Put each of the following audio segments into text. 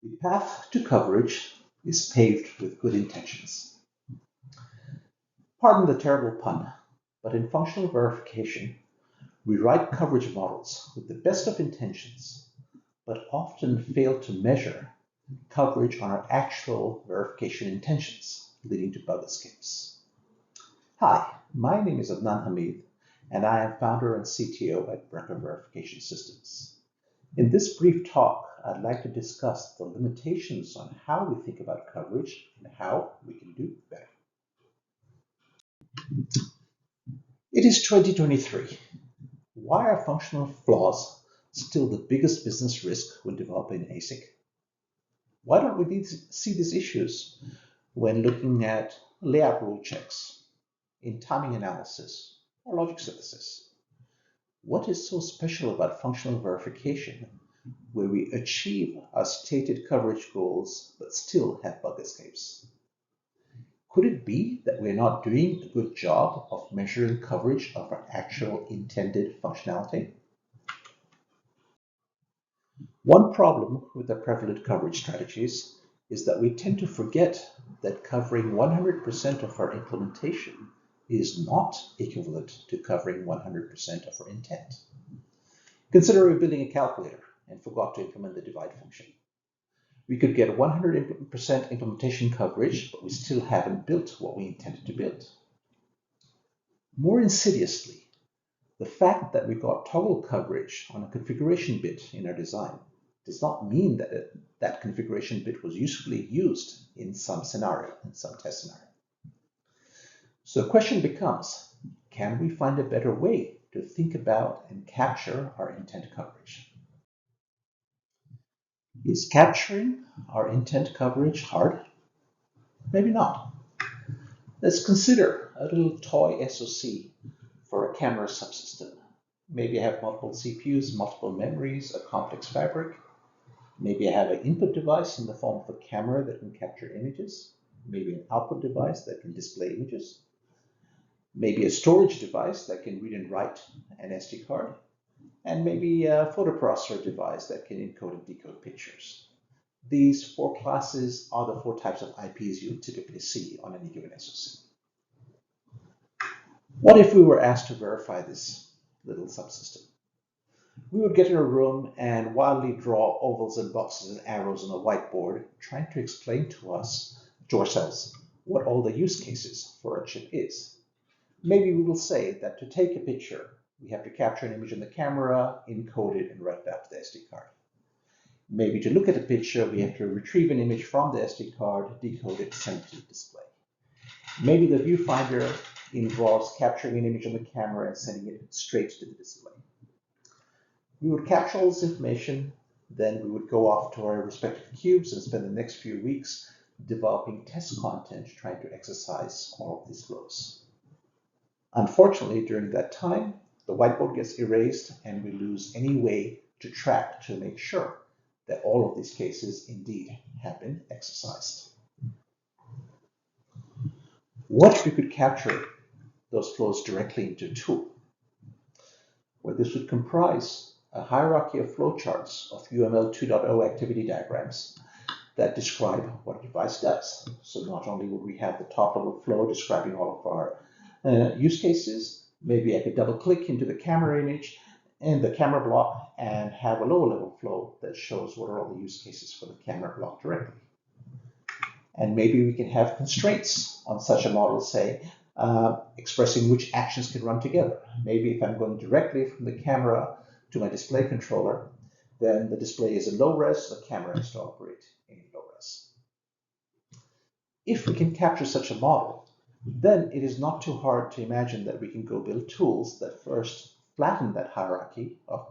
The path to coverage is paved with good intentions. Pardon the terrible pun, but in functional verification, we write coverage models with the best of intentions, but often fail to measure coverage on our actual verification intentions, leading to bug escapes. Hi, my name is Adnan Hamid, and I am founder and CTO at Breker Verification Systems. In this brief talk, I'd like to discuss the limitations on how we think about coverage and how we can do better. It is 2023. Why are functional flaws still the biggest business risk when developing an ASIC? Why don't we see these issues when looking at layout rule checks, in timing analysis, or logic synthesis? What is so special about functional verification where we achieve our stated coverage goals but still have bug escapes? Could it be that we're not doing a good job of measuring coverage of our actual intended functionality? One problem with the prevalent coverage strategies is that we tend to forget that covering 100% of our implementation is not equivalent to covering 100% of our intent. Consider we're building a calculator and forgot to implement the divide function. We could get 100% implementation coverage, but we still haven't built what we intended to build. More insidiously, the fact that we got toggle coverage on a configuration bit in our design does not mean that that configuration bit was usefully used in some scenario, in some test scenario. So the question becomes, can we find a better way to think about and capture our intent coverage? Is capturing our intent coverage hard? Maybe not. Let's consider a little toy SoC for a camera subsystem. Maybe I have multiple CPUs, multiple memories, a complex fabric. Maybe I have an input device in the form of a camera that can capture images. Maybe an output device that can display images. Maybe a storage device that can read and write an SD card. And maybe a photoprocessor device that can encode and decode pictures. These four classes are the four types of IPs you typically see on any given SoC. What if we were asked to verify this little subsystem? We would get in a room and wildly draw ovals and boxes and arrows on a whiteboard, trying to explain to ourselves, what all the use cases for a chip is. Maybe we will say that to take a picture, we have to capture an image on the camera, encode it, and write it out to the SD card. Maybe to look at a picture, we have to retrieve an image from the SD card, decode it, send it to the display. Maybe the viewfinder involves capturing an image on the camera and sending it straight to the display. We would capture all this information, then we would go off to our respective cubes and spend the next few weeks developing test content trying to exercise all of these flows. Unfortunately, during that time, the whiteboard gets erased and we lose any way to track to make sure that all of these cases indeed have been exercised. What if we could capture those flows directly into a tool? Well, this would comprise a hierarchy of flowcharts of UML 2.0 activity diagrams that describe what a device does. So not only would we have the top level flow describing all of our use cases, maybe I could double click into the camera image and the camera block and have a lower level flow that shows what are all the use cases for the camera block directly. And maybe we can have constraints on such a model, say, expressing which actions can run together. Maybe if I'm going directly from the camera to my display controller, then the display is in low res, so the camera has to operate in low res. If we can capture such a model, then it is not too hard to imagine that we can go build tools that first flatten that hierarchy of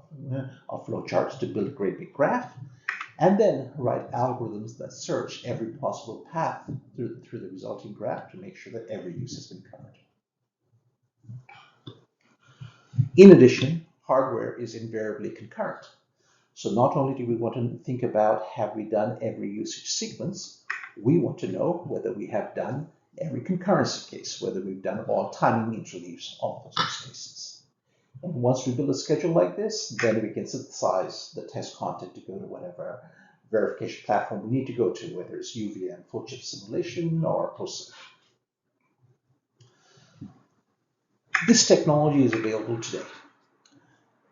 flowcharts to build a great big graph, and then write algorithms that search every possible path through the resulting graph to make sure that every use has been covered. In addition, hardware is invariably concurrent. So not only do we want to think about have we done every usage sequence, we want to know whether we have done every concurrency case, whether we've done all timing interleaves, all of those use cases. And once we build a schedule like this, then we can synthesize the test content to go to whatever verification platform we need to go to, whether it's UVM, full chip simulation, or POSIX. This technology is available today.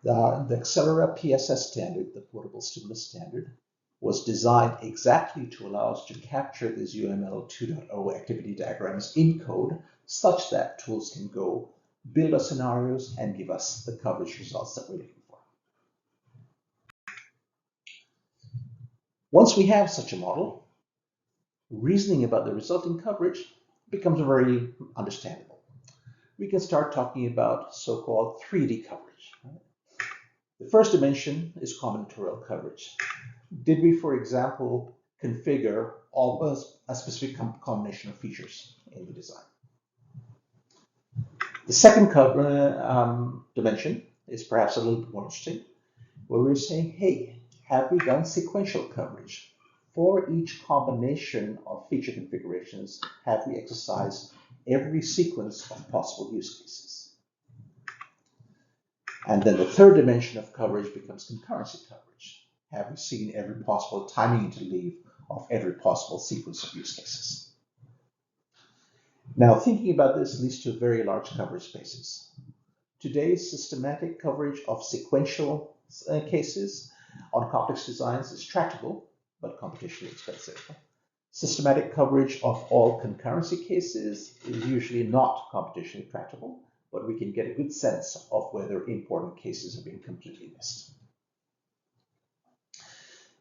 The Accelera PSS standard, the portable stimulus standard, was designed exactly to allow us to capture these UML 2.0 activity diagrams in code such that tools can go build us scenarios and give us the coverage results that we're looking for. Once we have such a model, reasoning about the resulting coverage becomes very understandable. We can start talking about so-called 3D coverage. The first dimension is combinatorial coverage. Did we, for example, configure a specific combination of features in the design? The second dimension is perhaps a little bit more interesting, where we're saying, hey, have we done sequential coverage? For each combination of feature configurations, have we exercised every sequence of possible use cases? And then the third dimension of coverage becomes concurrency coverage. Have we seen every possible timing interleave of every possible sequence of use cases? Now, thinking about this leads to very large coverage spaces. Today's systematic coverage of sequential cases on complex designs is tractable, but computationally expensive. Systematic coverage of all concurrency cases is usually not computationally tractable, but we can get a good sense of whether important cases have been completely missed.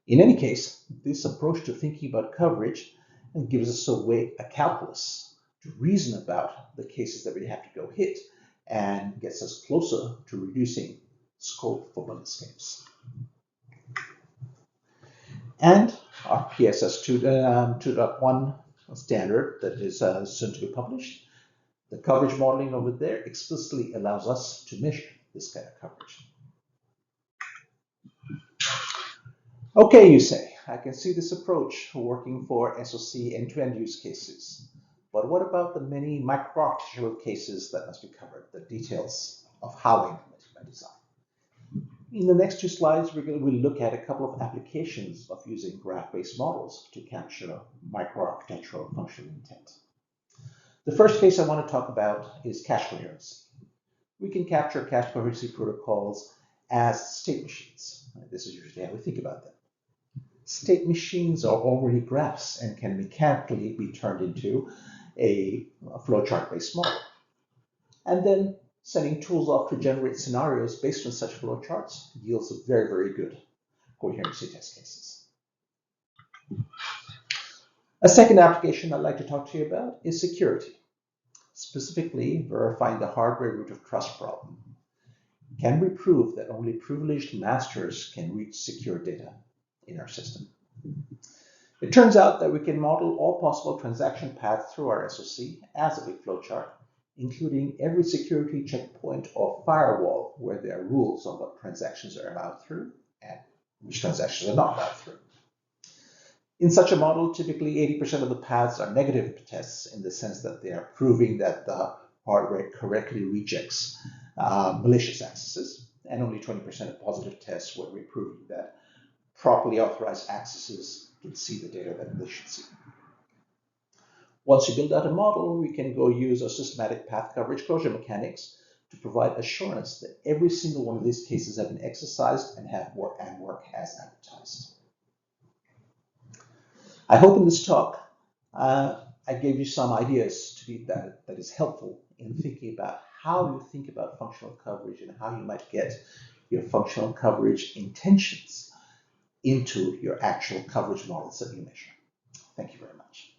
In any case, this approach to thinking about coverage gives us a calculus to reason about the cases that we have to go hit and gets us closer to reducing scope for landscapes. And our PSS 2.1 standard that is soon to be published, the coverage modeling over there explicitly allows us to measure this kind of coverage. Okay, you say, I can see this approach working for SOC end-to-end use cases. But what about the many micro-architectural cases that must be covered, the details of how I implement my design? In the next two slides, we'll look at a couple of applications of using graph-based models to capture micro-architectural functional intent. The first case I want to talk about is cache coherency. We can capture cache coherency protocols as state machines. This is usually how we think about them. State machines are already graphs and can mechanically be turned into a flowchart-based model. And then sending tools off to generate scenarios based on such flowcharts yields a very, very good coherency test cases. A second application I'd like to talk to you about is security, specifically verifying the hardware root of trust problem. Can we prove that only privileged masters can reach secure data in our system? It turns out that we can model all possible transaction paths through our SOC as a big flowchart, including every security checkpoint or firewall where there are rules on what transactions are allowed through and which transactions are not allowed through. In such a model, typically 80% of the paths are negative tests in the sense that they are proving that the hardware correctly rejects malicious accesses, and only 20% of positive tests where we're proving that properly authorized accesses can see the data that they should see. Once you build out a model, we can go use our systematic path coverage closure mechanics to provide assurance that every single one of these cases have been exercised and work as advertised. I hope in this talk I gave you some ideas that is helpful in thinking about how you think about functional coverage and how you might get your functional coverage intentions into your actual coverage models that you measure. Thank you very much.